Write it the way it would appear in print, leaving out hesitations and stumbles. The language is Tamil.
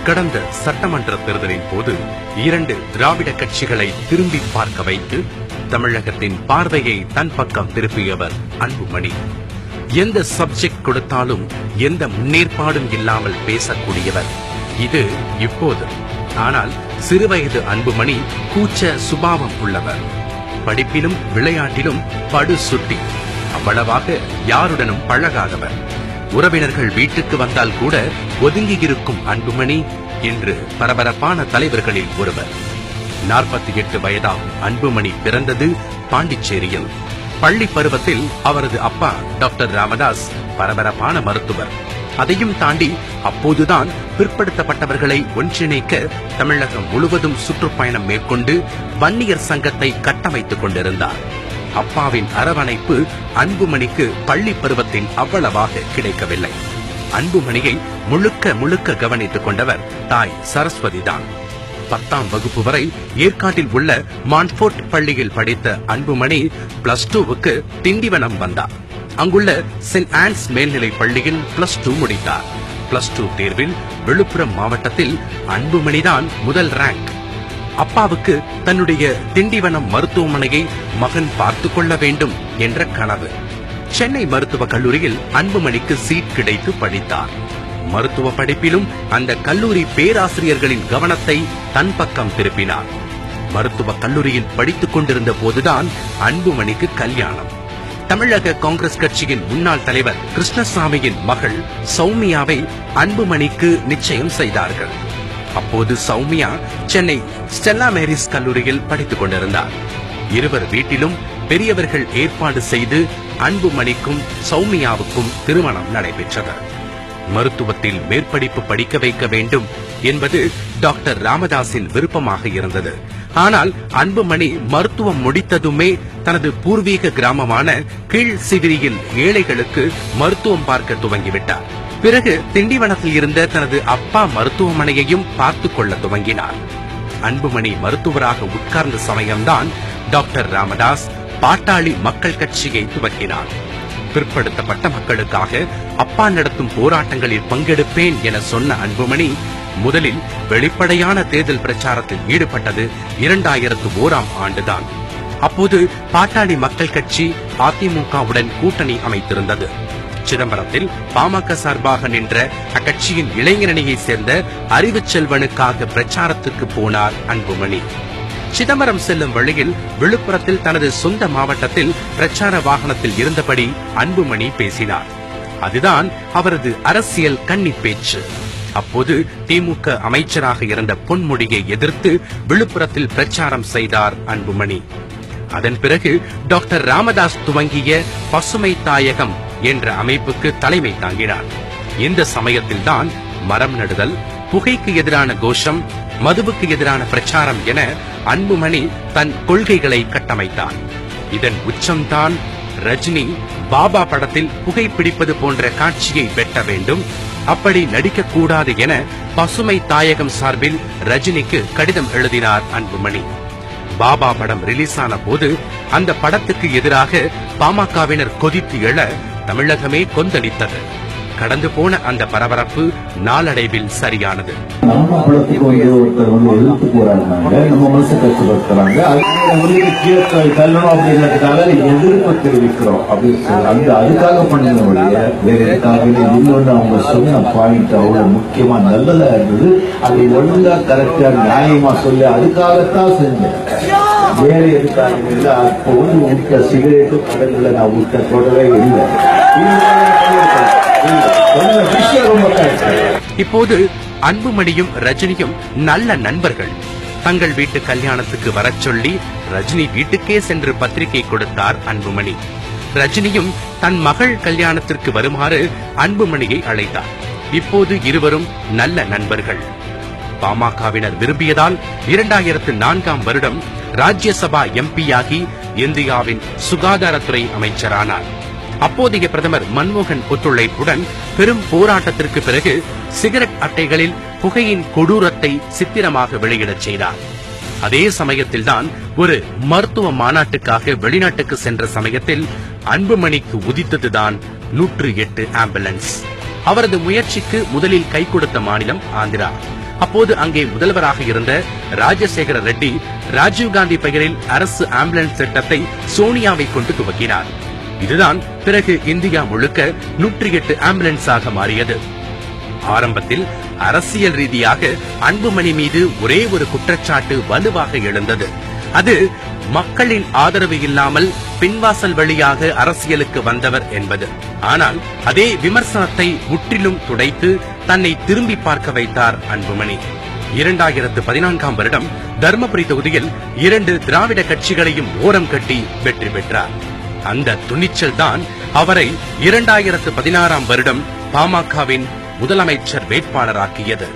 கடந்த சட்டமன்ற தேர்தலின் போது 2 திராவிட கட்சிகளை திரும்பி பார்க்க வைத்து தமிழகத்தின் பார்வையை தன் பக்கம் திருப்பியவர் அன்புமணி. எந்த சப்ஜெக்ட் கொடுத்தாலும் எந்த முன்னேற்பாடும் இல்லாமல் பேசக்கூடியவர். இது இப்போது. ஆனால் சிறுவயது அன்புமணி கூச்ச சுபாவம் உள்ளவர். படிப்பிலும் விளையாட்டிலும் படு சுட்டி. அவ்வளவாக யாருடனும் பழகாதவர். உறவினர்கள் வீட்டுக்கு வந்தால் கூட ஒதுங்கியிருக்கும் அன்புமணி இன்று பரபரப்பான தலைவர்களில் ஒருவர். 48 வயதாகும் அன்புமணி பிறந்தது பாண்டிச்சேரியில். பள்ளி பருவத்தில் அவரது அப்பா டாக்டர் ராமதாஸ் பரபரப்பான மருத்துவர். அதையும் தாண்டி அப்போதுதான் பிற்படுத்தப்பட்டவர்களை ஒன்றிணைக்க தமிழகம் முழுவதும் சுற்றுப்பயணம் மேற்கொண்டு வன்னியர் சங்கத்தை கட்டமைத்துக் கொண்டிருந்தார். அப்பாவின் அரவணைப்பு அன்புமணிக்கு பள்ளி பருவத்தில் அவ்வளவாக கிடைக்கவில்லை. அன்புமணியை முழுக்க கவனித்துக் கொண்டவர் தாய் சரஸ்வதிதான். 10ஆம் வகுப்பு வரை ஏற்காட்டில் உள்ள மான்ஃபோர்ட் பள்ளியில் படித்த அன்புமணி +2க்கு திண்டிவனம் வந்தார். அங்குள்ள சென்ட் ஆன்ஸ் மேல்நிலை பள்ளியில் +2 முடித்தார். +2 தேர்வில் விழுப்புரம் மாவட்டத்தில் அன்புமணிதான் முதல் ரேங்க். அப்பாவுக்கு தன்னுடைய திண்டிவனம் மருத்துவமனையை மகன் பார்த்துக் கொள்ள வேண்டும் என்ற கனவு. சென்னை மருத்துவக் கல்லூரியில் அன்புமணிக்கு சீட் கிடைத்து படித்தார். மருத்துவ படிப்பிலும் அந்த கல்லூரி பேராசிரியர்களின் கவனத்தை தன் பக்கம் திருப்பினார். மருத்துவக் கல்லூரியில் படித்துக் கொண்டிருந்த போதுதான் அன்புமணிக்கு கல்யாணம். தமிழக காங்கிரஸ் கட்சியின் முன்னாள் தலைவர் கிருஷ்ணசாமியின் மகள் சௌமியாவை அன்புமணிக்கு நிச்சயம் செய்தார்கள். அப்போது சௌமியா சென்னை ஸ்டெல்லா மேரிஸ் கல்லூரியில் படித்துக் கொண்டிருந்தார். இருவர் வீட்டிலும் பெரியவர்கள் ஏற்பாடு செய்து அன்புமணிக்கும் சௌமியாவுக்கும் திருமணம் நடைபெற்றது. மருத்துவத்தில் மேற்படிப்பு படிக்க வைக்க வேண்டும் என்பது டாக்டர் ராமதாஸின் விருப்பமாக இருந்தது. ஆனால் அன்புமணி மருத்துவம் முடித்ததுமே தனது பூர்வீக கிராமமான கீழ் சிவிரியில் ஏழைகளுக்கு மருத்துவம் பார்க்க துவங்கிவிட்டார். பிறகு திண்டிவனத்தில் இருந்த தனது அப்பா மருத்துவமனையையும் பார்த்துக் கொள்ள துவங்கினார். அன்புமணி மருத்துவராக உட்கார்ந்த சமயம்தான் டாக்டர் ராமதாஸ் பாட்டாளி மக்கள் கட்சியை துவக்கினார். பிற்படுத்தப்பட்ட மக்களுக்காக அப்பா நடத்தும் போராட்டங்களில் பங்கெடுப்பேன் என சொன்ன அன்புமணி முதலில் வெளிப்படையான தேர்தல் பிரச்சாரத்தில் ஈடுபட்டது 2001ஆம் ஆண்டுதான். அப்போது பாட்டாளி மக்கள் கட்சி அதிமுகவுடன் கூட்டணி அமைத்திருந்தது. சிதம்பரத்தில் பாமக சார்பாக நின்ற அக்கட்சியின் இளைஞரணியைச் சேர்ந்த அறிவுச்செல்வனுக்காக பிரச்சாரத்துக்கு போனார் அன்புமணி. சிதம்பரம் செல்லும் வழியில் விழுப்புரத்தில் தனது சொந்த மாவட்டத்தில் பிரச்சார வாகனத்தில் இருந்தபடி அன்புமணி பேசினார். அதுதான் அவரது அரசியல் கன்னி பேச்சு. அப்போது திமுக அமைச்சராக இருந்த பொன்முடியை எதிர்த்து விழுப்புரத்தில் பிரச்சாரம் செய்தார் அன்புமணி. அதன் பிறகு டாக்டர் ராமதாஸ் துவங்கிய பசுமை தாயகம் என்ற அமைப்புக்கு தலைமை தாங்கினார். இந்த சமயத்தில்தான் மரம் நடுதல், புகைக்கு எதிரான கோஷம், மதுவுக்கு எதிரான பிரச்சாரம் என அன்புமணி தன் கொள்கைகளை கட்டமைத்தார். இதன் உச்சம்தான் ரஜினி பாபா படத்தில் புகைப்பிடிப்பது போன்ற காட்சியை வெட்ட வேண்டும், அப்படி நடிக்கக்கூடாது என பசுமை தாயகம் சார்பில் ரஜினிக்கு கடிதம் எழுதினார் அன்புமணி. பாபா படம் ரிலீஸ் ஆன போது அந்த படத்துக்கு எதிராக பாமகவினர் கொதித்து எழ தமிழகமே கொந்தளித்தது. கடந்து போன அந்த பரபரப்பு நாளடைவில் சரியானது. நம்ம படத்துக்கு ஒருத்தர் எதிர்த்து போராடினாங்க, நம்ம மனசு கஷ்டப்படுத்துறாங்க, தள்ளணும் அப்படிங்கிறதுக்காக எதிர்ப்பு தெரிவிக்கிறோம் அப்படின்னு அதுக்காக பண்ணுங்க வழிய வேற எதுக்காக இன்னொன்று அவங்க சொன்ன பாயிண்ட் அவ்வளவு முக்கியமா நல்லதா இருந்தது. அதை ஒழுங்கா கரெக்டா நியாயமா சொல்லி அதுக்காகத்தான் செஞ்சேன், வேற எதுக்காக இல்லை. அப்போ விட்ட சிகரெட்டு படங்களை நான் விட்ட தொடவே இல்லை. இப்போது அன்புமணியும் ரஜினியும் நல்ல நண்பர்கள். தங்கள் வீட்டு கல்யாணத்துக்கு வரச் சொல்லி ரஜினி வீட்டுக்கே சென்று பத்திரிகை கொடுத்தார் அன்புமணி. ரஜினியும் தன் மகள் கல்யாணத்திற்கு வருமாறு அன்புமணியை அழைத்தார். இப்போது இருவரும் நல்ல நண்பர்கள். பாமகவினர் விரும்பியதால் 2004ஆம் வருடம் ராஜ்யசபா எம்பியாகி இந்தியாவின் சுகாதாரத்துறை அமைச்சரானார். அப்போதைய பிரதமர் மன்மோகன் ஒத்துழைப்புடன் பெரும் போராட்டத்திற்கு பிறகு சிகரெட் அட்டைகளில் புகையின் கொடூரத்தை சித்திரமாக வெளியிடச் செய்தார். அதே சமயத்தில்தான் ஒரு மருத்துவ மாநாட்டுக்காக வெளிநாட்டுக்கு சென்ற சமயத்தில் அன்புமணிக்கு உதித்ததுதான் 108 ஆம்புலன்ஸ். அவரது முயற்சிக்கு முதலில் கை கொடுத்த மாநிலம் ஆந்திரா. அப்போது அங்கே முதல்வராக இருந்த ராஜசேகர ரெட்டி ராஜீவ்காந்தி பெயரில் அரசு ஆம்புலன்ஸ் திட்டத்தை சோனியாவை கொண்டு துவக்கினார். இதுதான் பிறகு இந்தியா முழுக்க 108 ஆம்புலன்ஸாக மாறியது. ஆரம்பத்தில் அரசியல் ரீதியாக அன்புமணி மீது ஒரே ஒரு குற்றச்சாட்டு வலுவாக எழுந்தது. அது மக்களின் ஆதரவு இல்லாமல் பின்வாசல் வழியாக அரசியலுக்கு வந்தவர் என்பது. ஆனால் அதே விமர்சனத்தை முற்றிலும் துடைத்து தன்னை திரும்பி பார்க்க வைத்தார் அன்புமணி. 2014ஆம் வருடம் தர்மபுரி தொகுதியில் 2 திராவிட கட்சிகளையும் ஓரம் கட்டி வெற்றி பெற்றார். அந்த துணிச்சல் தான் அவரை 2016ஆம் வருடம் பாமகவின் முதலமைச்சர் வேட்பாளராக்கியது.